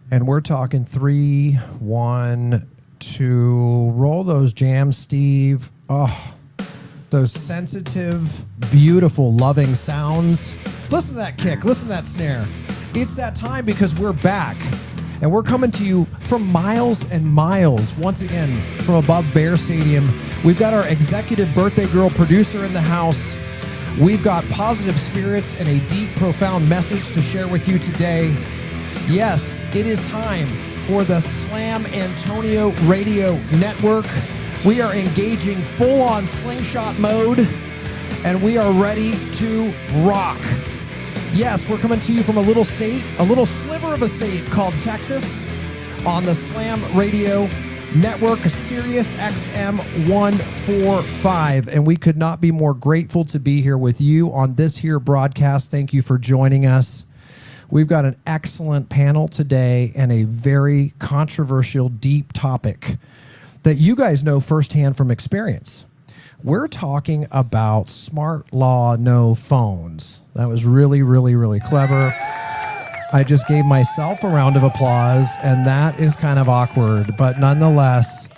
And we're talking 3, 1, 2. Roll those jams, Steve. Oh, those sensitive, beautiful, loving sounds. Listen to that kick. Listen to that snare. It's that time because we're back. And we're coming to you from miles and miles, once again, from above Bear Stadium. We've got our executive birthday girl producer in the house. We've got positive spirits and a deep, profound message to share with you today. Yes, it is time for the Slam Antonio Radio Network. We are engaging full-on slingshot mode, and we are ready to rock. Yes, we're coming to you from a little state, a little sliver of a state called Texas, on the Slam Radio Network, Sirius XM 145. And we could not be more grateful to be here with you on this here broadcast. Thank you for joining us. We've got an excellent panel today and a very controversial, deep topic that you guys know firsthand from experience. We're talking about smart law, no phones. That was really, really, really clever. I just gave myself a round of applause, and that is kind of awkward. But nonetheless,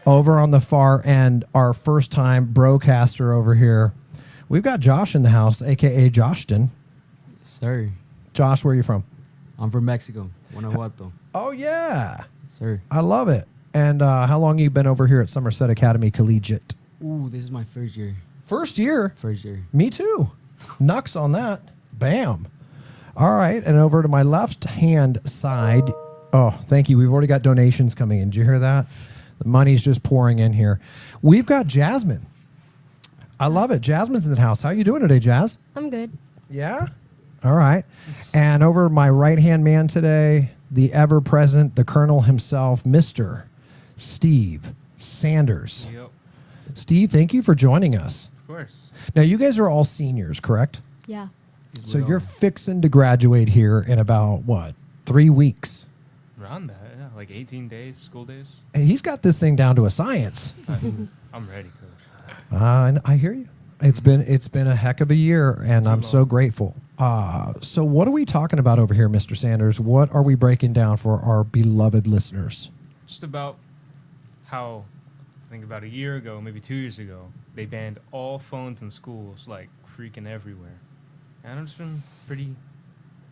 over on the far end, our first-time broadcaster over here, we've got Josh in the house, a.k.a. Joshton. Yes, sir. Josh, where are you from? I'm from Mexico, Guanajuato. Oh, yeah. Yes, sir. I love it. And how long have you been over here at Somerset Academy Collegiate? Ooh, this is my first year. First year? First year. Me too. Nux on that. Bam. All right. And over to my left-hand side. Oh, thank you. We've already got donations coming in. Did you hear that? The money's just pouring in here. We've got Jasmine. I love it. Jasmine's in the house. How you doing today, Jazz? I'm good. Yeah? All right. And over my right-hand man today, the ever-present, the Colonel himself, Mr. Steve Sanders. Yep. Steve, thank you for joining us. Of course. Now, you guys are all seniors, correct? Yeah. So you're fixing to graduate here in about, what, 3 weeks? Around that, yeah. Like 18 days, school days. And he's got this thing down to a science. I'm ready, coach. And I hear you. It's been a heck of a year, and I'm so grateful. So what are we talking about over here, Mr. Sanders? What are we breaking down for our beloved listeners? Just about how, I think about a year ago, maybe 2 years ago, they banned all phones in schools, like freaking everywhere. And it's been pretty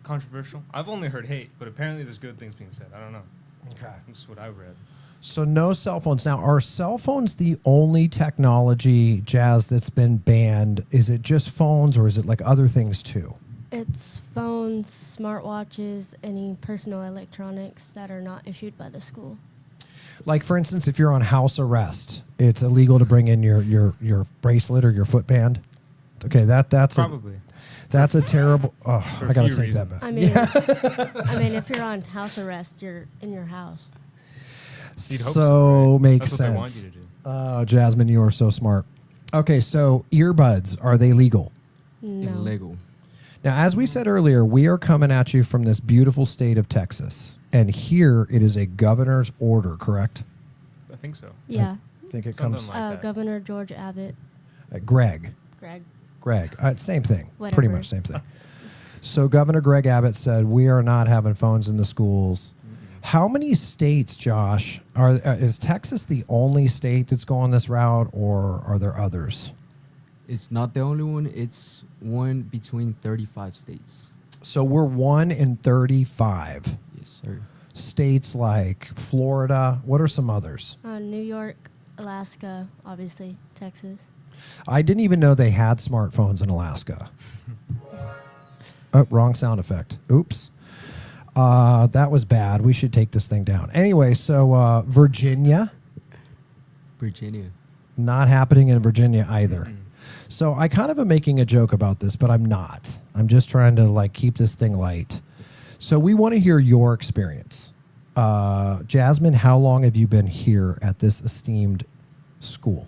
controversial. I've only heard hate, but apparently there's good things being said. I don't know. Okay. That's what I read. So no cell phones. Now, are cell phones the only technology, Jazz, that's been banned? Is it just phones, or is it like other things too? It's phones, smartwatches, any personal electronics that are not issued by the school. Like, for instance, if you're on house arrest, it's illegal to bring in your bracelet or your footband. Okay, that's Probably. That's a terrible. Oh, For I gotta a few take that reasons. back. I mean, if you're on house arrest, you're in your house. You'd hope So right? makes That's what they want sense. you to do. Oh, Jasmine, you are so smart. Okay, so earbuds, are they legal? No. Illegal. Now, as we said earlier, we are coming at you from this beautiful state of Texas, and here it is a governor's order, correct? I think so. Yeah. I think it Something comes. like that. Governor George Abbott. Greg. Greg. Same thing. Whatever. Pretty much same thing. So Governor Greg Abbott said, we are not having phones in the schools. How many states, Josh, is Texas the only state that's going this route, or are there others? It's not the only one. It's one between 35 states. So we're 1 in 35. Yes, sir. States like Florida. What are some others? New York, Alaska, obviously, Texas. I didn't even know they had smartphones in Alaska. Oh, wrong sound effect. Oops. That was bad. We should take this thing down. Anyway, so Virginia. Virginia. Not happening in Virginia either. So I kind of am making a joke about this, but I'm not. I'm just trying to keep this thing light. So we want to hear your experience. Jasmine, how long have you been here at this esteemed school?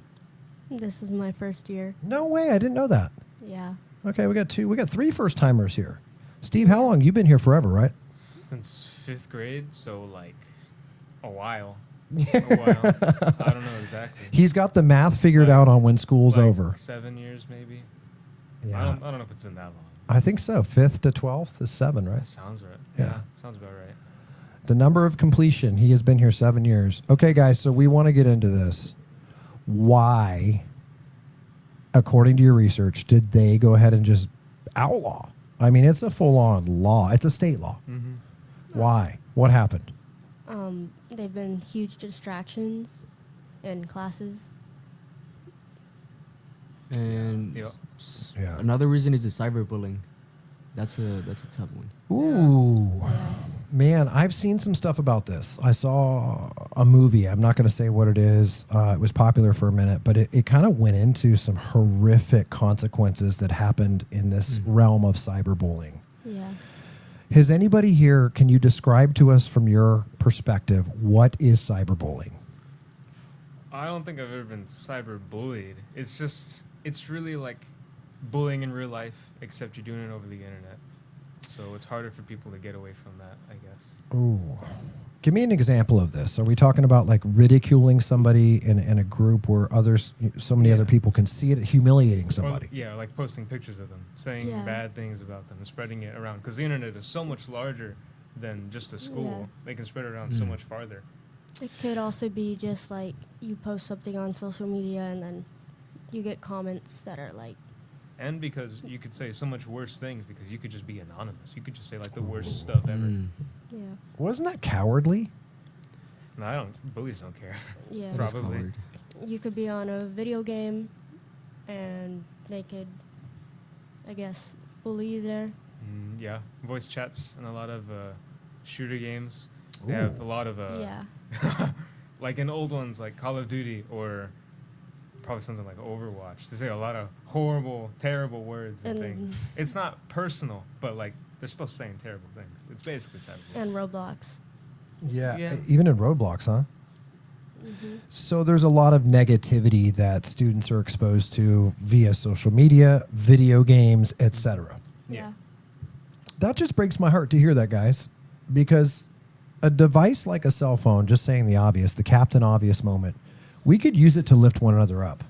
This is my first year. No way. I didn't know that. Yeah. Okay, we got 3 first timers here. Steve, how long? You've been here forever, right? Since 5th grade, so like a while. I don't know exactly. He's got the math figured out on when school's over. 7 years, maybe. Yeah. I don't know if it's in that long. I think so. 5th to 12th is 7, right? That sounds right. Yeah. Sounds about right. The number of completion. He has been here 7 years. Okay, guys, so we want to get into this. Why, according to your research, did they go ahead and just outlaw? I mean, it's a full-on law. It's a state law. Mm-hmm. Why? What happened? They've been huge distractions in classes. And Yeah. Yeah. another reason is the cyberbullying. That's a tough one. Ooh. Man, I've seen some stuff about this. I saw a movie. I'm not going to say what it is. It was popular for a minute, but it kind of went into some horrific consequences that happened in this realm of cyberbullying. Yeah. Has anybody here, can you describe to us from your perspective, what is cyberbullying? I don't think I've ever been cyberbullied. It's really like bullying in real life, except you're doing it over the internet. So it's harder for people to get away from that, I guess. Ooh. Give me an example of this. Are we talking about like ridiculing somebody in a group where so many other people can see it, humiliating somebody? Or, like posting pictures of them, saying bad things about them, and spreading it around. Because the internet is so much larger than just a school. Yeah. They can spread it around so much farther. It could also be just like you post something on social media and then you get comments that are like, And because you could say so much worse things because you could just be anonymous. You could just say like the worst stuff ever. yeah, Wasn't that cowardly? No, bullies don't care. yeah. That is Probably. coward. You could be on a video game and they could, I guess, bully you there. Yeah, voice chats and a lot of shooter games. They have a lot of Yeah. like in old ones like Call of Duty or probably something like Overwatch. They say a lot of horrible, terrible words and things. It's not personal, but like they're still saying terrible things. It's basically cyberbullying. And Roblox. Yeah. Even in Roblox, huh? So there's a lot of negativity that students are exposed to via social media, video games, etc. Yeah. That just breaks my heart to hear that, guys, because a device like a cell phone, just saying the obvious, the Captain Obvious moment, we could use it to lift one another up.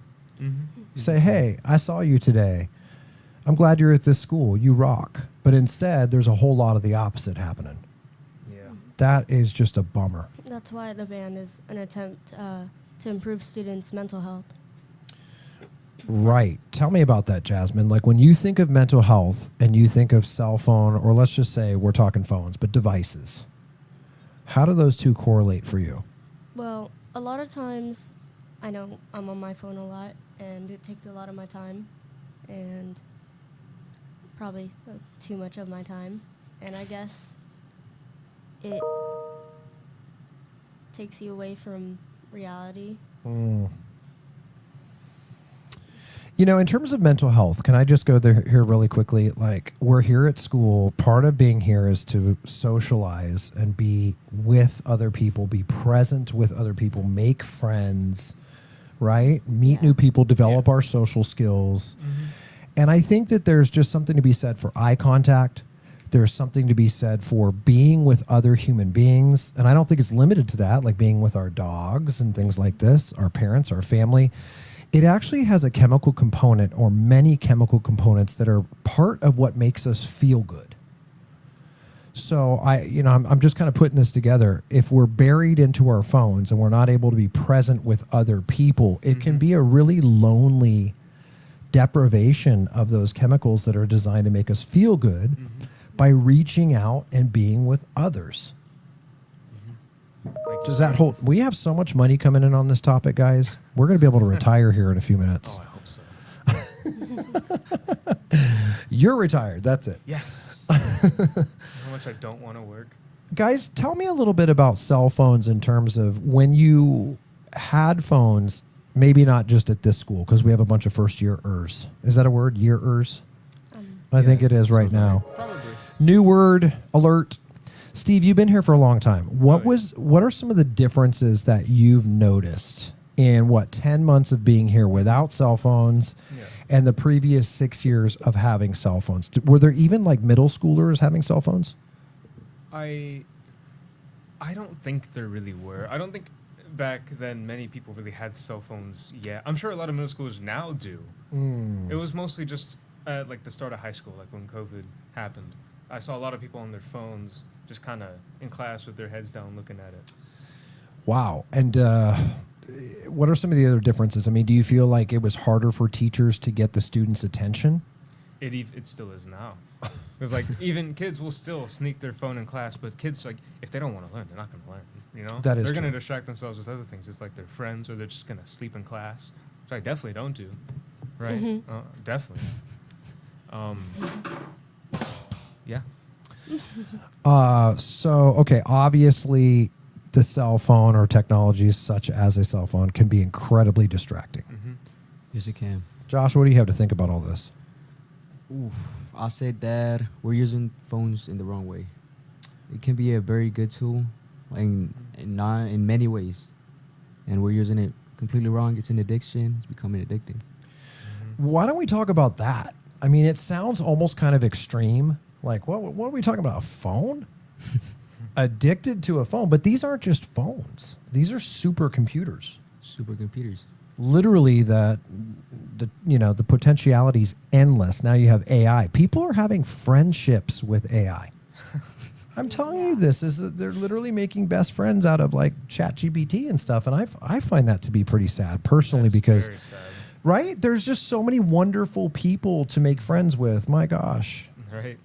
Say, hey, I saw you today. I'm glad you're at this school. You rock. But instead, there's a whole lot of the opposite happening. Yeah. That is just a bummer. That's why the ban is an attempt to improve students' mental health. Right. Tell me about that, Jasmine. Like when you think of mental health and you think of cell phone, or let's just say we're talking phones, but devices, how do those two correlate for you? Well, a lot of times, I know I'm on my phone a lot, and it takes a lot of my time, and probably too much of my time. And I guess it takes you away from reality. You know, in terms of mental health, can I just go there here really quickly? Like, we're here at school. Part of being here is to socialize and be with other people, be present with other people, make friends, right? Meet new people, develop our social skills. And I think that there's just something to be said for eye contact. There's something to be said for being with other human beings. And I don't think it's limited to that, like being with our dogs and things like this, our parents, our family. It actually has a chemical component or many chemical components that are part of what makes us feel good. So I'm just kind of putting this together. If we're buried into our phones and we're not able to be present with other people, it can be a really lonely deprivation of those chemicals that are designed to make us feel good by reaching out and being with others. Does that hold? We have so much money coming in on this topic, guys. We're going to be able to retire here in a few minutes. Oh, I hope so. You're retired. That's it. Yes. How much I don't want to work. Guys, tell me a little bit about cell phones in terms of when you had phones, maybe not just at this school, because we have a bunch of first-year-ers. Is that a word? Year-ers? I think it is right now. Probably. New word alert. Steve, you've been here for a long time. What are some of the differences that you've noticed in 10 months of being here without cell phones and the previous 6 years of having cell phones? Were there even like middle schoolers having cell phones? I don't think there really were. I don't think back then many people really had cell phones yet. I'm sure a lot of middle schoolers now do. It was mostly just at like the start of high school, like when COVID happened. I saw a lot of people on their phones just kind of in class with their heads down looking at it. Wow. And what are some of the other differences? I mean, do you feel like it was harder for teachers to get the students' attention? It still is now. Because like even kids will still sneak their phone in class, but kids like if they don't want to learn, they're not going to learn. You know, That is they're going to true. distract themselves with other things. It's like their friends, or they're just going to sleep in class, which I definitely don't do. Right? Definitely. Yeah. So, okay, obviously the cell phone or technologies such as a cell phone can be incredibly distracting. Yes, it can. Josh, what do you have to think about all this? Oof, I say that we're using phones in the wrong way. It can be a very good tool, and not in many ways, and we're using it completely wrong. It's an addiction. It's becoming addicting. Why don't we talk about that? I mean, it sounds almost kind of extreme. Like, what are we talking about? A phone? Addicted to a phone. But these aren't just phones. These are supercomputers. Supercomputers. Literally, the potentiality is endless. Now you have AI. People are having friendships with AI. I'm telling you, this is that they're literally making best friends out of like ChatGPT and stuff, and I find that to be pretty sad personally. That's because very sad. right, there's just so many wonderful people to make friends with. My gosh. Right.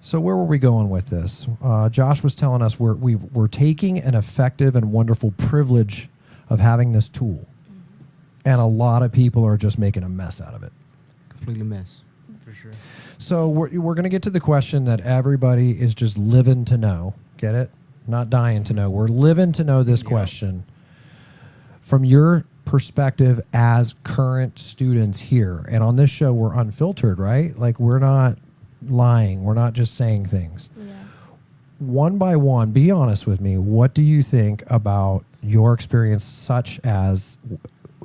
So where were we going with this? Josh was telling us we're taking an effective and wonderful privilege of having this tool, and a lot of people are just making a mess out of it. Completely mess. For sure. So we're going to get to the question that everybody is just living to know. Get it? Not dying to know. We're living to know this question. From your perspective as current students here, and on this show, we're unfiltered, right? Like, we're not lying. We're not just saying things. Yeah. One by one, be honest with me. What do you think about your experience, such as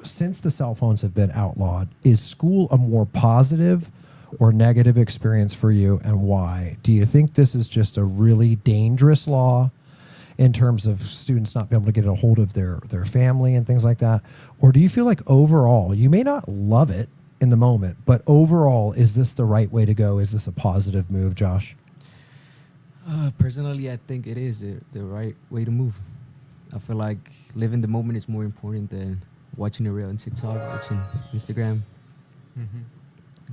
since the cell phones have been outlawed, is school a more positive or negative experience for you, and why? Do you think this is just a really dangerous law in terms of students not being able to get a hold of their family and things like that? Or do you feel like overall, you may not love it in the moment, but overall, is this the right way to go? Is this a positive move, Josh? Personally, I think it is the right way to move. I feel like living the moment is more important than watching a reel on TikTok, watching Instagram.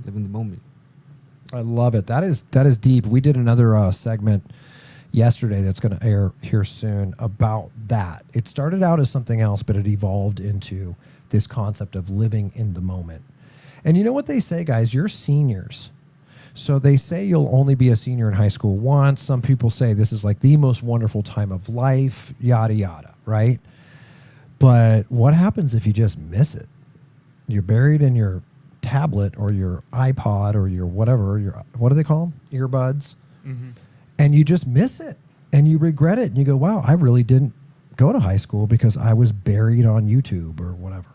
Living the moment. I love it. That is deep. We did another segment yesterday that's going to air here soon about that. It started out as something else, but it evolved into this concept of living in the moment. And you know what they say, guys? You're seniors. So they say you'll only be a senior in high school once. Some people say this is like the most wonderful time of life, yada, yada, right? But what happens if you just miss it? You're buried in your tablet or your iPod or your whatever, what do they call them? Earbuds. And you just miss it and you regret it. And you go, wow, I really didn't go to high school because I was buried on YouTube or whatever.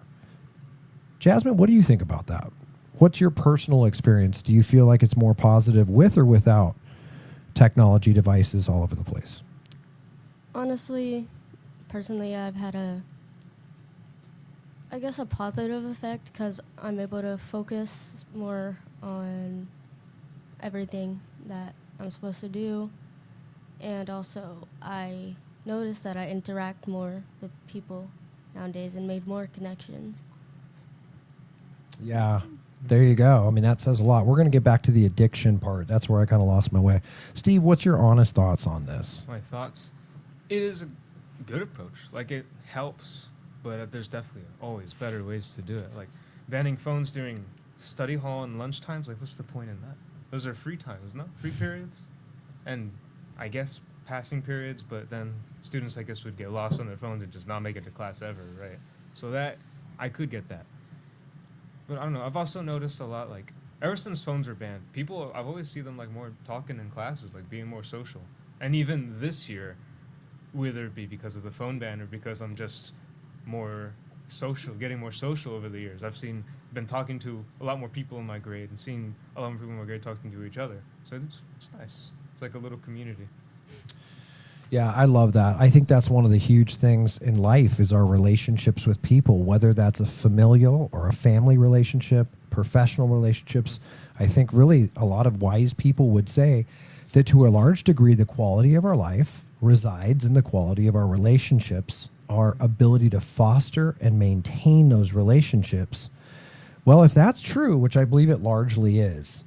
Jasmine, what do you think about that? What's your personal experience? Do you feel like it's more positive with or without technology devices all over the place? Honestly, personally, I've had a positive effect because I'm able to focus more on everything that I'm supposed to do. And also, I noticed that I interact more with people nowadays and made more connections. Yeah, there you go. I mean, that says a lot. We're going to get back to the addiction part. That's where I kind of lost my way. Steve, what's your honest thoughts on this? My thoughts? It is a good approach. Like, it helps, but there's definitely always better ways to do it. Like, banning phones during study hall and lunch times, like, what's the point in that? Those are free times, no? Free periods? And I guess passing periods, but then students, I guess, would get lost on their phones and just not make it to class ever, right? So that, I could get that. But I don't know, I've also noticed a lot, like, ever since phones were banned, people, I've always seen them, like, more talking in classes, like, being more social. And even this year, whether it be because of the phone ban or because I'm just more social, getting more social over the years, been talking to a lot more people in my grade and seeing a lot more people in my grade talking to each other. So it's nice. It's like a little community. Yeah, I love that. I think that's one of the huge things in life is our relationships with people, whether that's a familial or a family relationship, professional relationships. I think really a lot of wise people would say that to a large degree, the quality of our life resides in the quality of our relationships, our ability to foster and maintain those relationships. Well, if that's true, which I believe it largely is,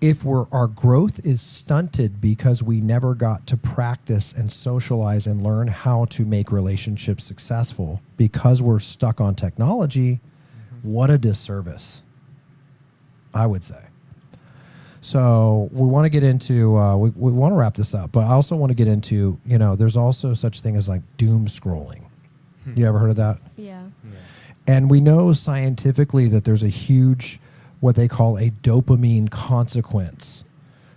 if our growth is stunted because we never got to practice and socialize and learn how to make relationships successful because we're stuck on technology, what a disservice, I would say. So we want to get into, we want to wrap this up, but I also want to get into, there's also such thing as like doom scrolling. You ever heard of that? Yeah. And we know scientifically that there's a huge, what they call a dopamine consequence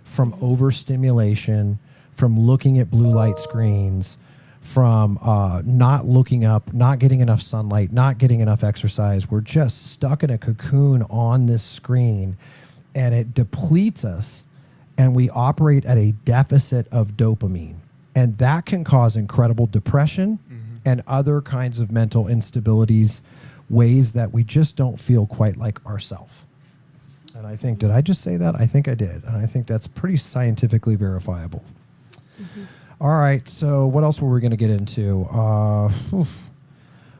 from overstimulation, from looking at blue light screens, from not looking up, not getting enough sunlight, not getting enough exercise. We're just stuck in a cocoon on this screen, and it depletes us, and we operate at a deficit of dopamine. And that can cause incredible depression and other kinds of mental instabilities, ways that we just don't feel quite like ourselves. And I think, did I just say that? I think I did. And I think that's pretty scientifically verifiable. All right, so what else were we going to get into?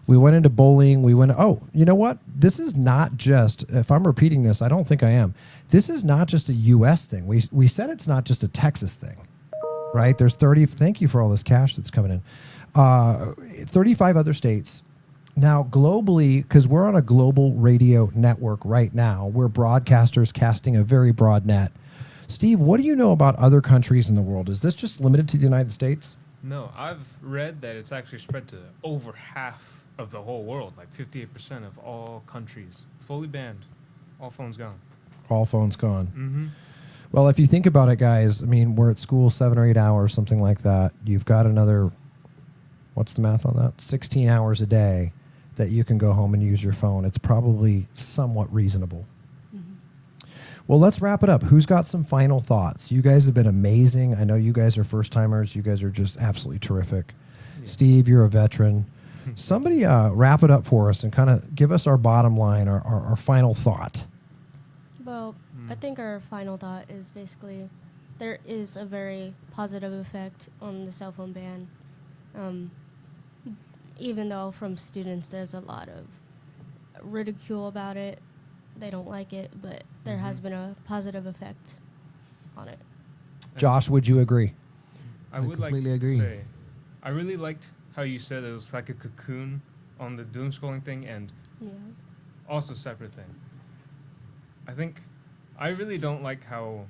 We went into bowling. You know what? This is not just, if I'm repeating this, I don't think I am. This is not just a U.S. thing. We said it's not just a Texas thing, right? There's thank you for all this cash that's coming in. 35 other states. Now, globally, because we're on a global radio network right now, we're broadcasters casting a very broad net. Steve, what do you know about other countries in the world? Is this just limited to the United States? No, I've read that it's actually spread to over half of the whole world, like 58% of all countries. Fully banned. All phones gone. All phones gone. Well, if you think about it, guys, I mean, we're at school 7 or 8 hours, something like that. You've got another, what's the math on that? 16 hours a day that you can go home and use your phone. It's probably somewhat reasonable. Well, let's wrap it up. Who's got some final thoughts? You guys have been amazing. I know you guys are first-timers. You guys are just absolutely terrific. Yeah. Steve, you're a veteran. Somebody wrap it up for us and kind of give us our bottom line, our final thought. Well, I think our final thought is basically there is a very positive effect on the cell phone ban. Even though from students there's a lot of ridicule about it. They don't like it, but there has been a positive effect on it. Josh, would you agree? I would completely like to agree. say, I really liked how you said it was like a cocoon on the doom scrolling thing, and also separate thing. I think I really don't like how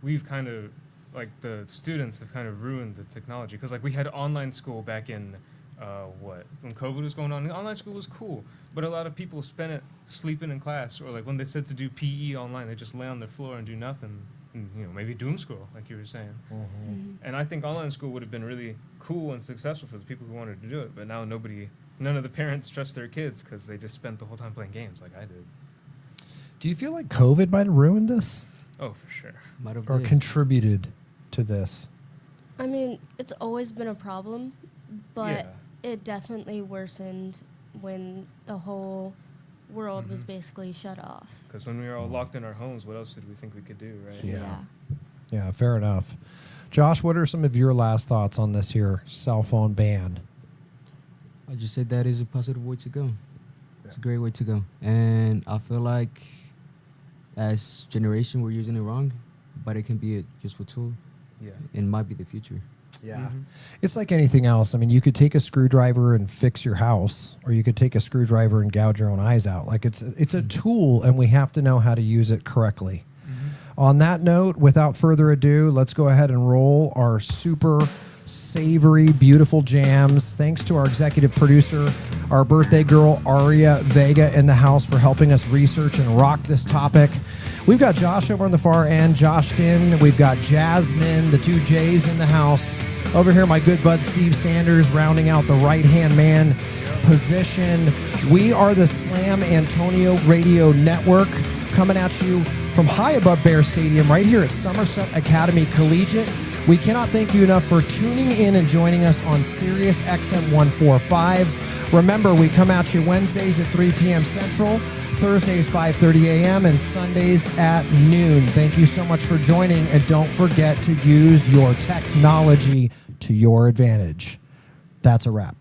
we've kind of, like the students have kind of ruined the technology, because like we had online school back in when COVID was going on. Online school was cool, but a lot of people spent it sleeping in class, or like when they said to do PE online, they just lay on their floor and do nothing, and, maybe doom scroll, like you were saying. And I think online school would have been really cool and successful for the people who wanted to do it, but now none of the parents trust their kids because they just spent the whole time playing games like I did. Do you feel like COVID might have ruined this? Oh, for sure. Might have Or been. contributed to this? I mean, it's always been a problem, but Yeah. it definitely worsened when the whole world was basically shut off. Because when we were all locked in our homes, what else did we think we could do, right? Yeah. Yeah, fair enough. Josh, what are some of your last thoughts on this here cell phone ban? I just said that is a positive way to go. It's a great way to go. And I feel like as generation, we're using it wrong, but it can be a useful tool. Yeah. It might be the future. Yeah. It's like anything else. I mean, you could take a screwdriver and fix your house, or you could take a screwdriver and gouge your own eyes out. Like it's a tool, and we have to know how to use it correctly. On that note, without further ado, let's go ahead and roll our super savory, beautiful jams. Thanks to our executive producer, our birthday girl, Aria Vega, in the house for helping us research and rock this topic. We've got Josh over on the far end, Josh Din. We've got Jasmine, the two J's in the house. Over here, my good bud Steve Sanders, rounding out the right-hand man position. We are the Slam Antonio Radio Network, coming at you from high above Bear Stadium right here at Somerset Academy Collegiate. We cannot thank you enough for tuning in and joining us on Sirius XM 145. Remember, we come at you Wednesdays at 3 p.m. Central, Thursdays 5:30 a.m., and Sundays at noon. Thank you so much for joining, and don't forget to use your technology to your advantage. That's a wrap.